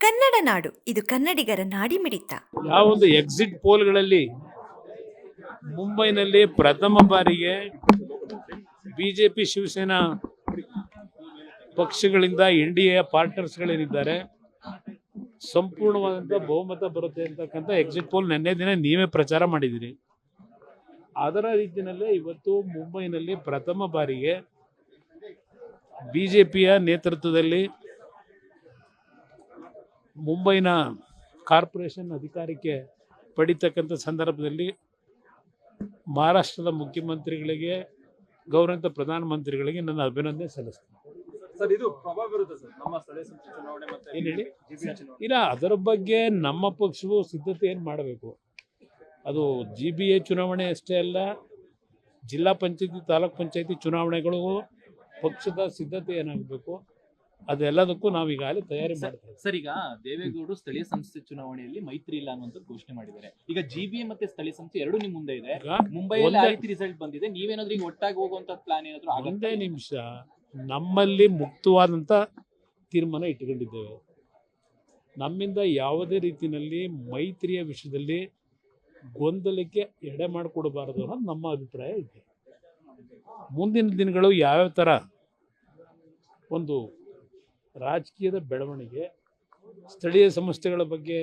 ಕನ್ನಡ ನಾಡು, ಇದು ಕನ್ನಡಿಗರ ನಾಡಿಮಿಡಿತ. ಯಾವೊಂದು ಎಕ್ಸಿಟ್ ಪೋಲ್ಗಳಲ್ಲಿ ಮುಂಬೈನಲ್ಲಿ ಪ್ರಥಮ ಬಾರಿಗೆ ಬಿಜೆಪಿ ಶಿವಸೇನಾ ಪಕ್ಷಗಳಿಂದ NDA ಪಾರ್ಟ್ನರ್ಸ್ಗಳೇನಿದ್ದಾರೆ ಸಂಪೂರ್ಣವಾದಂಥ ಬಹುಮತ ಬರುತ್ತೆ ಅಂತಕ್ಕಂಥ ಎಕ್ಸಿಟ್ ಪೋಲ್ ನಿನ್ನೆ ದಿನ ನೀವೇ ಪ್ರಚಾರ ಮಾಡಿದ್ದೀರಿ. ಅದರ ರೀತಿಯಲ್ಲೇ ಇವತ್ತು ಮುಂಬೈನಲ್ಲಿ ಪ್ರಥಮ ಬಾರಿಗೆ ಬಿಜೆಪಿಯ ನೇತೃತ್ವದಲ್ಲಿ ಮುಂಬೈನ ಕಾರ್ಪೊರೇಷನ್ ಅಧಿಕಾರಕ್ಕೆ ಪಡಿತಕ್ಕಂಥ ಸಂದರ್ಭದಲ್ಲಿ ಮಹಾರಾಷ್ಟ್ರದ ಮುಖ್ಯಮಂತ್ರಿಗಳಿಗೆ, ಗೌರವಾನ್ವಿತ ಪ್ರಧಾನಮಂತ್ರಿಗಳಿಗೆ ನನ್ನ ಅಭಿನಂದನೆ ಸಲ್ಲಿಸ್ತೀನಿ. ಸರ್, ಇದು ಪ್ರಭಾವ ಬೀರುತ್ತೆ ಸರ್ ನಮ್ಮ ಸ್ಥಳೀಯ ಸಂಸ್ಥೆ ಚುನಾವಣೆ ಮತ್ತೆ ಏನು ಹೇಳಿ? GBA ಚುನಾವಣೆ. ಇಲ್ಲ, ಅದರ ಬಗ್ಗೆ ನಮ್ಮ ಪಕ್ಷವು ಸಿದ್ಧತೆ ಏನು ಮಾಡಬೇಕು. ಅದು GBA ಚುನಾವಣೆ ಅಷ್ಟೇ ಅಲ್ಲ, ಜಿಲ್ಲಾ ಪಂಚಾಯತಿ, ತಾಲೂಕ್ ಪಂಚಾಯತಿ ಚುನಾವಣೆಗಳು ಪಕ್ಷದ ಸಿದ್ಧತೆ ಏನಾಗಬೇಕು ಅದೆಲ್ಲದಕ್ಕೂ ನಾವು ಈಗಾಗಲೇ ತಯಾರಿ ಮಾಡ್ತೇವೆ. ಸರ್, ಈಗ ದೇವೇಗೌಡರು ಸ್ಥಳೀಯ ಸಂಸ್ಥೆ ಚುನಾವಣೆಯಲ್ಲಿ ಮೈತ್ರಿ ಇಲ್ಲ ಅನ್ನುವಂತ ಘೋಷಣೆ ಮಾಡಿದ್ದಾರೆ. ಈಗ GBA ಮತ್ತೆ ಸ್ಥಳೀಯ ಸಂಸ್ಥೆ ಎರಡು ನಿಮ್ ಮುಂದೆ ಇದೆ. ಮುಂಬೈಯಲ್ಲಿ ಆ ರೀತಿ ರಿಸಲ್ಟ್ ಬಂದಿದೆ. ನೀವೇನಾದ್ರೂ ಈಗ ಒಟ್ಟಾಗಿ ಹೋಗುವಂತ ಪ್ಲಾನ್ ಏನಾದ್ರು ಒಂದೇ ನಿಮಿಷ, ನಮ್ಮಲ್ಲಿ ಮುಕ್ತವಾದಂಥ ತೀರ್ಮಾನ ಇಟ್ಕೊಂಡಿದ್ದೇವೆ. ನಮ್ಮಿಂದ ಯಾವುದೇ ರೀತಿಯಲ್ಲಿ ಮೈತ್ರಿಯ ವಿಷಯದಲ್ಲಿ ಗೊಂದಲಕ್ಕೆ ಎಡೆ ಮಾಡಿಕೊಡಬಾರದು ಅನ್ನೋದು ನಮ್ಮ ಅಭಿಪ್ರಾಯ ಇದೆ. ಮುಂದಿನ ದಿನಗಳು ಯಾವ್ಯಾವ ಥರ ಒಂದು ರಾಜಕೀಯದ ಬೆಳವಣಿಗೆ, ಸ್ಥಳೀಯ ಸಂಸ್ಥೆಗಳ ಬಗ್ಗೆ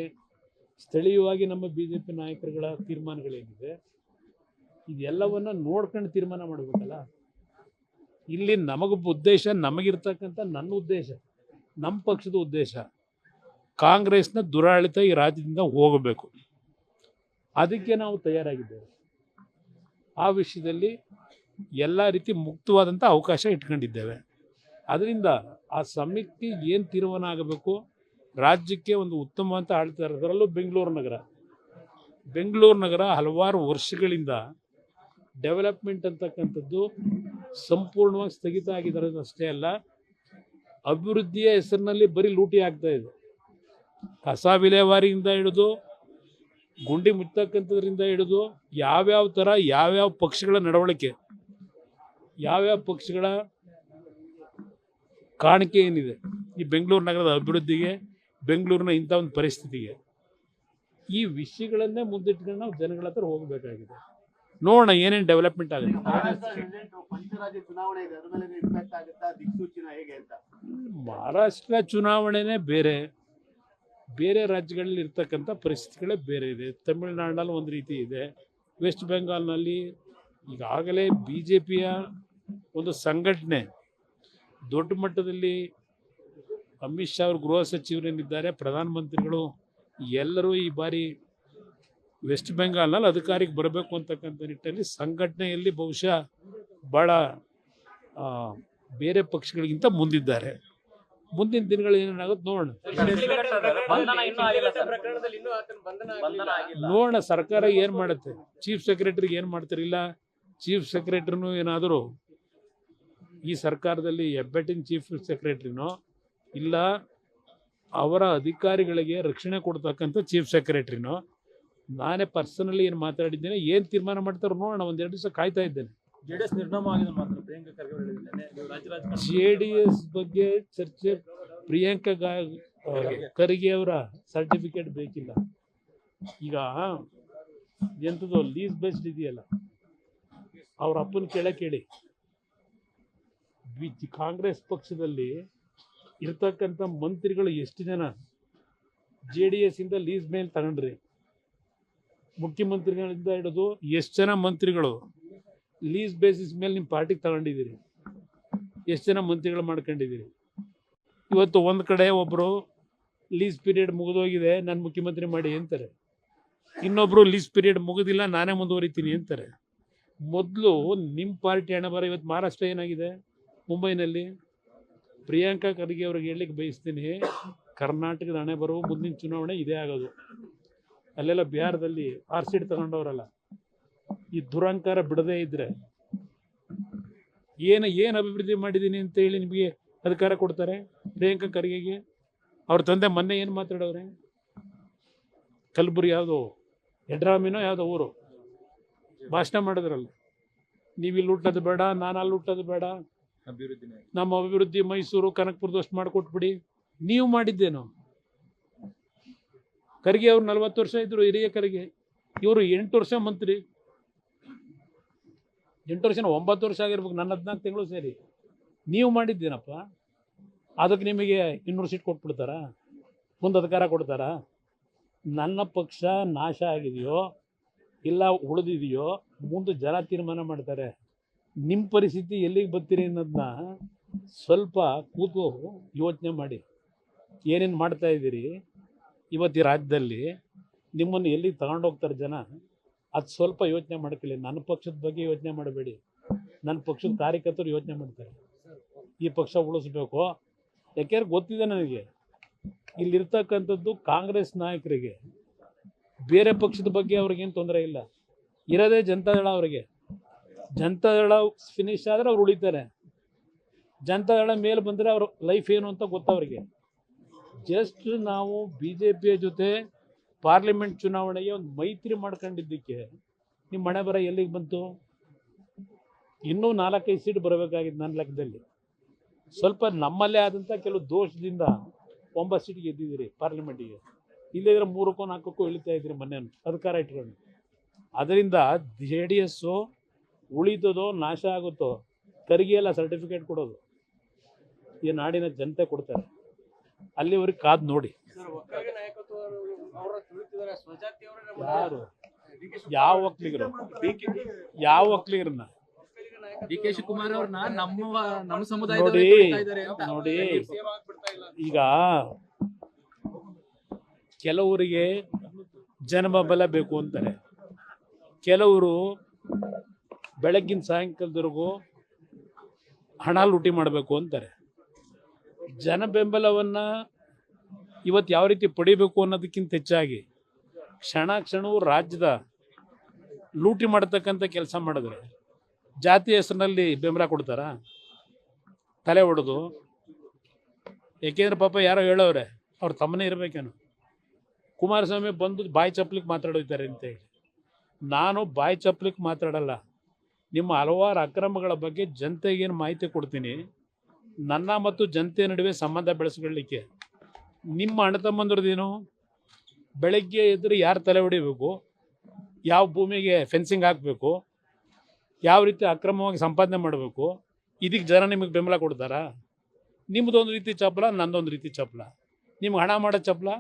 ಸ್ಥಳೀಯವಾಗಿ ನಮ್ಮ BJP ನಾಯಕರುಗಳ ತೀರ್ಮಾನಗಳೇನಿದೆ ಇದೆಲ್ಲವನ್ನು ನೋಡ್ಕೊಂಡು ತೀರ್ಮಾನ ಮಾಡಬೇಕಲ್ಲ. ಇಲ್ಲಿ ಉದ್ದೇಶ, ನಮಗಿರ್ತಕ್ಕಂಥ ನನ್ನ ಉದ್ದೇಶ, ನಮ್ಮ ಪಕ್ಷದ ಉದ್ದೇಶ ಕಾಂಗ್ರೆಸ್ನ ದುರಾಡಳಿತ ಈ ರಾಜ್ಯದಿಂದ ಹೋಗಬೇಕು. ಅದಕ್ಕೆ ನಾವು ತಯಾರಾಗಿದ್ದೇವೆ. ಆ ವಿಷಯದಲ್ಲಿ ಎಲ್ಲ ರೀತಿ ಮುಕ್ತವಾದಂಥ ಅವಕಾಶ ಇಟ್ಕೊಂಡಿದ್ದೇವೆ. ಅದರಿಂದ ಆ ಸಮಿತಿ ಏನು ತೀರ್ಮಾನ ಆಗಬೇಕು, ರಾಜ್ಯಕ್ಕೆ ಒಂದು ಉತ್ತಮವಾದ ಆಡಳಿತ, ಅದರಲ್ಲೂ ಬೆಂಗಳೂರು ನಗರ ಹಲವಾರು ವರ್ಷಗಳಿಂದ ಡೆವಲಪ್ಮೆಂಟ್ ಅಂತಕ್ಕಂಥದ್ದು ಸಂಪೂರ್ಣವಾಗಿ ಸ್ಥಗಿತ ಆಗಿರೋದು ಅಷ್ಟೇ ಅಲ್ಲ, ಅಭಿವೃದ್ಧಿಯ ಹೆಸರಿನಲ್ಲಿ ಬರೀ ಲೂಟಿ ಆಗ್ತಾ ಇದೆ. ಕಸ ವಿಲೇವಾರಿಯಿಂದ ಹಿಡಿದು ಗುಂಡಿ ಮುಚ್ಚತಕ್ಕಂಥದ್ರಿಂದ ಹಿಡಿದು ಯಾವ್ಯಾವ ಥರ ಯಾವ್ಯಾವ ಪಕ್ಷಗಳ ನಡವಳಿಕೆ, ಯಾವ್ಯಾವ ಪಕ್ಷಗಳ ಕಾಣಿಕೆ ಏನಿದೆ ಈ ಬೆಂಗಳೂರು ನಗರದ ಅಭಿವೃದ್ಧಿಗೆ, ಬೆಂಗಳೂರಿನ ಇಂಥ ಒಂದು ಪರಿಸ್ಥಿತಿಗೆ, ಈ ವಿಷಯಗಳನ್ನೇ ಮುಂದಿಟ್ಕೊಂಡು ನಾವು ಜನಗಳ ಹತ್ರ ಹೋಗಬೇಕಾಗಿದೆ. ನೋಡೋಣ ಏನೇನು ಡೆವಲಪ್ಮೆಂಟ್ ಆಗುತ್ತೆ. ಮಹಾರಾಷ್ಟ್ರ ಚುನಾವಣೆನೇ ಬೇರೆ, ಬೇರೆ ರಾಜ್ಯಗಳಲ್ಲಿ ಇರ್ತಕ್ಕಂಥ ಪರಿಸ್ಥಿತಿಗಳೇ ಬೇರೆ ಇದೆ. ತಮಿಳುನಾಡಿನಲ್ಲಿ ಒಂದು ರೀತಿ ಇದೆ, ವೆಸ್ಟ್ ಬೆಂಗಾಲ್ನಲ್ಲಿ ಈಗಾಗಲೇ BJPಯ ಒಂದು ಸಂಘಟನೆ ದೊಡ್ಡ ಮಟ್ಟದಲ್ಲಿ, ಅಮಿತ್ ಶಾ ಅವರು ಗೃಹ ಸಚಿವರೇನಿದ್ದಾರೆ, ಪ್ರಧಾನಮಂತ್ರಿಗಳು ಎಲ್ಲರೂ ಈ ಬಾರಿ ವೆಸ್ಟ್ ಬೆಂಗಾಲ್ನಲ್ಲಿ ಅಧಿಕಾರಕ್ಕೆ ಬರಬೇಕು ಅಂತಕ್ಕಂಥ ನಿಟ್ಟಿನಲ್ಲಿ ಸಂಘಟನೆಯಲ್ಲಿ ಬಹುಶಃ ಭಾಳ ಬೇರೆ ಪಕ್ಷಗಳಿಗಿಂತ ಮುಂದಿದ್ದಾರೆ. ಮುಂದಿನ ದಿನಗಳು ಏನೇನಾಗುತ್ತೆ ನೋಡೋಣ. ನೋಡೋಣ ಸರ್ಕಾರ ಏನು ಮಾಡುತ್ತೆ, ಚೀಫ್ ಸೆಕ್ರೆಟರಿಗೆ ಏನು ಮಾಡ್ತಾರಿಲ್ಲ. ಚೀಫ್ ಸೆಕ್ರೆಟರಿನೂ ಏನಾದರೂ ಈ ಸರ್ಕಾರದಲ್ಲಿ ಹೆಬ್ಬೆಟ್ಟಿನ ಚೀಫ್ ಸೆಕ್ರೆಟರಿನೋ ಇಲ್ಲ ಅವರ ಅಧಿಕಾರಿಗಳಿಗೆ ರಕ್ಷಣೆ ಕೊಡ್ತಕ್ಕಂಥ ಚೀಫ್ ಸೆಕ್ರೆಟರಿನೋ, ನಾನೇ ಪರ್ಸನಲಿ ಏನು ಮಾತಾಡಿದ್ದೇನೆ, ಏನು ತೀರ್ಮಾನ ಮಾಡ್ತಾರೋ ನೋಡೋಣ. ಒಂದೆರಡು ದಿವಸ ಕಾಯ್ತಾ ಇದ್ದೇನೆ. JDS ನಿರ್ನಾಮ ಆಗಿದೆ ಮಾತ್ರ ಪ್ರಿಯಾಂಕಾ ಖರ್ಗೆ ಅವರು ಹೇಳಿದ್ದಾರೆ. JDS ಬಗ್ಗೆ ಚರ್ಚೆ, ಪ್ರಿಯಾಂಕಾ ಖರ್ಗೆ ಅವರ ಸರ್ಟಿಫಿಕೇಟ್ ಬೇಕಿಲ್ಲ. ಈಗ ಎಂಥದ್ದು ಲೀಸ್ ಬೇಸ್ಡ್ ಇದೆಯಲ್ಲ, ಅವ್ರ ಅಪ್ಪನ ಕೇಳಿ ಕಾಂಗ್ರೆಸ್ ಪಕ್ಷದಲ್ಲಿ ಇರ್ತಕ್ಕಂಥ ಮಂತ್ರಿಗಳು ಎಷ್ಟು ಜನ JDS ಇಂದ ಲೀಸ್ ಮೇಲೆ ತಗೊಂಡ್ರಿ, ಮುಖ್ಯಮಂತ್ರಿಗಳಿಂದ ಹಿಡಿದು ಎಷ್ಟು ಜನ ಮಂತ್ರಿಗಳು ಲೀಸ್ ಬೇಸಿಸ್ ಮೇಲೆ ನಿಮ್ಮ ಪಾರ್ಟಿಗೆ ತಗೊಂಡಿದ್ದೀರಿ, ಎಷ್ಟು ಜನ ಮಂತ್ರಿಗಳು ಮಾಡ್ಕೊಂಡಿದ್ದೀರಿ. ಇವತ್ತು ಒಂದು ಕಡೆ ಒಬ್ಬರು ಲೀಸ್ ಪೀರಿಯಡ್ ಮುಗಿದೋಗಿದೆ, ನಾನು ಮುಖ್ಯಮಂತ್ರಿ ಮಾಡಿ ಅಂತಾರೆ, ಇನ್ನೊಬ್ಬರು ಲೀಸ್ ಪೀರಿಯಡ್ ಮುಗಿದಿಲ್ಲ, ನಾನೇ ಮುಂದುವರಿತೀನಿ ಅಂತಾರೆ. ಮೊದಲು ನಿಮ್ಮ ಪಾರ್ಟಿ ಹಣ ಬರ. ಇವತ್ತು ಮಹಾರಾಷ್ಟ್ರ ಏನಾಗಿದೆ, ಮುಂಬೈನಲ್ಲಿ ಪ್ರಿಯಾಂಕಾ ಖರ್ಗೆ ಅವ್ರಿಗೆ ಹೇಳಲಿಕ್ಕೆ ಬಯಸ್ತೀನಿ, ಕರ್ನಾಟಕದ ಹಣೆ ಬರುವ ಮುಂದಿನ ಚುನಾವಣೆ ಇದೇ ಆಗೋದು. ಅಲ್ಲೆಲ್ಲ ಬಿಹಾರದಲ್ಲಿ RCD ತಗೊಂಡವರಲ್ಲ, ಈ ದುರಂಕಾರ ಬಿಡದೇ ಇದ್ದರೆ ಏನು ಅಭಿವೃದ್ಧಿ ಮಾಡಿದ್ದೀನಿ ಅಂತ ಹೇಳಿ ನಿಮಗೆ ಅಧಿಕಾರ ಕೊಡ್ತಾರೆ ಪ್ರಿಯಾಂಕಾ ಖರ್ಗೆಗೆ? ಅವ್ರ ತಂದೆ ಮೊನ್ನೆ ಏನು ಮಾತಾಡೋರೆ, ಕಲಬುರಗಿ ಯಾವುದೋ ಯಡ್ರಾಮಿನೋ ಯಾವುದೋ ಊರು ಭಾಷಣ ಮಾಡಿದ್ರಲ್ಲ, ನೀವು ಇಲ್ಲಿ ಹುಟ್ಟೋದು ಬೇಡ, ನಾನು ಅಲ್ಲಿ ಹುಟ್ಟೋದು ಬೇಡ, ನಮ್ಮ ಅಭಿವೃದ್ಧಿ ಮೈಸೂರು ಕನಕಪುರದಷ್ಟು ಮಾಡಿಕೊಟ್ಬಿಡಿ. ನೀವು ಮಾಡಿದ್ದೇನು? ಖರ್ಗೆ ಅವ್ರು 40 ವರ್ಷ ಇದ್ದರು, ಹಿರಿಯ ಖರ್ಗೆ. ಇವರು 8 ವರ್ಷ ಮಂತ್ರಿ, 8 ವರ್ಷ 9 ವರ್ಷ ಆಗಿರ್ಬೇಕು, ನನ್ನ 14 ತಿಂಗಳು ಸೇರಿ. ನೀವು ಮಾಡಿದ್ದೀನಪ್ಪ, ಅದಕ್ಕೆ ನಿಮಗೆ 200 ಸೀಟ್ ಕೊಟ್ಬಿಡ್ತಾರಾ? ಮುಂದೆ ಅಧಿಕಾರ ಕೊಡ್ತಾರಾ? ನನ್ನ ಪಕ್ಷ ನಾಶ ಆಗಿದೆಯೋ ಇಲ್ಲ ಉಳಿದಿದೆಯೋ ಮುಂದೆ ಜನ ತೀರ್ಮಾನ ಮಾಡ್ತಾರೆ. ನಿಮ್ಮ ಪರಿಸ್ಥಿತಿ ಎಲ್ಲಿಗೆ ಬರ್ತೀರಿ ಅನ್ನೋದನ್ನ ಸ್ವಲ್ಪ ಕೂತು ಯೋಚನೆ ಮಾಡಿ. ಏನೇನು ಮಾಡ್ತಾ ಇದ್ದೀರಿ ಇವತ್ತು ಈ ರಾಜ್ಯದಲ್ಲಿ, ನಿಮ್ಮನ್ನು ಎಲ್ಲಿಗೆ ತಗೊಂಡೋಗ್ತಾರೆ ಜನ, ಅದು ಸ್ವಲ್ಪ ಯೋಚನೆ ಮಾಡ್ಕೊಳ್ಳಿ. ನನ್ನ ಪಕ್ಷದ ಬಗ್ಗೆ ಯೋಚನೆ ಮಾಡಬೇಡಿ, ನನ್ನ ಪಕ್ಷದ ಕಾರ್ಯಕರ್ತರು ಯೋಚನೆ ಮಾಡ್ತಾರೆ. ಈ ಪಕ್ಷ ಉಳಿಸ್ಬೇಕು. ಯಾಕೆಂದ್ರೆ ಗೊತ್ತಿದೆ ನನಗೆ, ಇಲ್ಲಿರ್ತಕ್ಕಂಥದ್ದು ಕಾಂಗ್ರೆಸ್ ನಾಯಕರಿಗೆ ಬೇರೆ ಪಕ್ಷದ ಬಗ್ಗೆ ಅವ್ರಿಗೇನು ತೊಂದರೆ ಇಲ್ಲ. ಇರೋದೇ ಜನತಾದಳ ಅವರಿಗೆ. ಜನತಾದಳ ಫಿನಿಶ್ ಆದರೆ ಅವ್ರು ಉಳಿತಾರೆ. ಜನತಾದಳ ಮೇಲೆ ಬಂದರೆ ಅವ್ರ ಲೈಫ್ ಏನು ಅಂತ ಗೊತ್ತವ್ರಿಗೆ. ಜಸ್ಟ್ ನಾವು BJPಯ ಜೊತೆ ಪಾರ್ಲಿಮೆಂಟ್ ಚುನಾವಣೆಗೆ ಒಂದು ಮೈತ್ರಿ ಮಾಡ್ಕೊಂಡಿದ್ದಕ್ಕೆ ನಿಮ್ಮ ಮನೆ ಬರ ಎಲ್ಲಿಗೆ ಬಂತು? ಇನ್ನೂ 4-5 ಸೀಟ್ ಬರಬೇಕಾಗಿತ್ತು ನನ್ನ ಲೆಕ್ಕದಲ್ಲಿ. ಸ್ವಲ್ಪ ನಮ್ಮಲ್ಲೇ ಆದಂಥ ಕೆಲವು ದೋಷದಿಂದ 9 ಸೀಟ್ ಗೆದ್ದಿದ್ದೀರಿ ಪಾರ್ಲಿಮೆಂಟಿಗೆ. ಇಲ್ಲಿದ್ರೆ 3-4 ಇಳಿತಾ ಇದ್ದೀರಿ ಮೊನ್ನೆ ಅಧಿಕಾರ ಇಟ್ಕೊಂಡು. ಅದರಿಂದ JDS ಉಳಿತದೋ ನಾಶ ಆಗುತ್ತೋ, ಖರ್ಗೆ ಎಲ್ಲ ಸರ್ಟಿಫಿಕೇಟ್ ಕೊಡೋದು ಈ ನಾಡಿನ ಜನತೆ ಕೊಡ್ತಾರೆ. ಅಲ್ಲಿವರೆಗೆ ಕಾದು ನೋಡಿ. ಯಾರು ಯಾವ ಒಕ್ಕಲಿಗರು, ಯಾವ ಒಕ್ಕಲಿಗರನ್ನ? DK ಶಿವಕುಮಾರ್ ಅವ್ರನ್ನ ನಮ್ಮ ನೋಡಿ ಸಮುದಾಯದವರು ನೋಡಿ, ಈಗ ಕೆಲವರಿಗೆ ಜನಬೆಂಬಲ ಬೇಕು ಅಂತಾರೆ, ಕೆಲವರು ಬೆಳಗ್ಗಿನ ಸಾಯಂಕಾಲದವರೆಗೂ ಹಣ ಲೂಟಿ ಮಾಡಬೇಕು ಅಂತಾರೆ. ಜನ ಬೆಂಬಲವನ್ನು ಇವತ್ತು ಯಾವ ರೀತಿ ಪಡಿಬೇಕು ಅನ್ನೋದಕ್ಕಿಂತ ಹೆಚ್ಚಾಗಿ ಕ್ಷಣವೂ ರಾಜ್ಯದ ಲೂಟಿ ಮಾಡತಕ್ಕಂಥ ಕೆಲಸ ಮಾಡಿದ್ರೆ ಜಾತಿ ಹೆಸರಿನಲ್ಲಿ ಬೆಂಬಲ ಕೊಡ್ತಾರಾ? ತಲೆ ಹೊಡೆದು. ಏಕೆಂದ್ರೆ ಪಾಪ ಯಾರೋ ಹೇಳೋರೆ ಅವ್ರ ತಮ್ಮನೇ ಇರಬೇಕೇನು. ಕುಮಾರಸ್ವಾಮಿ ಬಂದು ಬಾಯಿ ಚಪ್ಪಲಿಕ್ಕೆ ಮಾತಾಡೋಯ್ತಾರೆ ಅಂತೇಳಿ. ನಾನು ಬಾಯಿ ಚಪ್ಪಲಿಕ್ಕೆ ಮಾತಾಡಲ್ಲ. ನಿಮ್ಮ ಹಲವಾರು ಅಕ್ರಮಗಳ ಬಗ್ಗೆ ಜನತೆಗೇನು ಮಾಹಿತಿ ಕೊಡ್ತೀನಿ, ನನ್ನ ಮತ್ತು ಜನತೆ ನಡುವೆ ಸಂಬಂಧ ಬೆಳೆಸ್ಕೊಳ್ಳಿಕ್ಕೆ. ನಿಮ್ಮ ಅಣ್ಣ ತಮ್ಮಂದ್ರದ್ದೇನು? ಬೆಳಗ್ಗೆ ಎದ್ರೆ ಯಾರು ತಲೆ ಹೊಡಿಬೇಕು, ಯಾವ ಭೂಮಿಗೆ ಫೆನ್ಸಿಂಗ್ ಹಾಕಬೇಕು, ಯಾವ ರೀತಿ ಅಕ್ರಮವಾಗಿ ಸಂಪಾದನೆ ಮಾಡಬೇಕು, ಇದಕ್ಕೆ ಜನ ನಿಮಗೆ ಬೆಂಬಲ ಕೊಡ್ತಾರಾ? ನಿಮ್ಮದೊಂದು ರೀತಿ ಚಪ್ಪಲ, ನಂದೊಂದು ರೀತಿ ಚಪ್ಪಲ. ನಿಮ್ಗೆ ಹಣ ಮಾಡೋ ಚಪ್ಪಲ,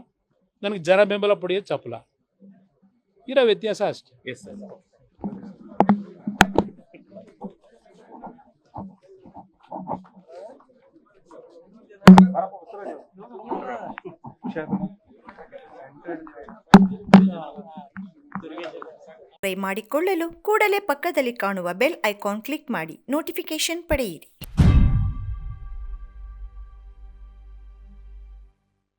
ನನಗೆ ಜನ ಬೆಂಬಲ ಪಡೆಯೋದು ಚಪ್ಪಲ. ಇರೋ ವ್ಯತ್ಯಾಸ ಅಷ್ಟೇ. Yes sir. ಮಾಡಿಕೊಳ್ಳಲು ಕೂಡಲೇ ಪಕ್ಕದಲ್ಲಿ ಕಾಣುವ ಬೆಲ್ ಐಕಾನ್ ಕ್ಲಿಕ್ ಮಾಡಿ ನೋಟಿಫಿಕೇಶನ್ ಪಡೆಯಿರಿ.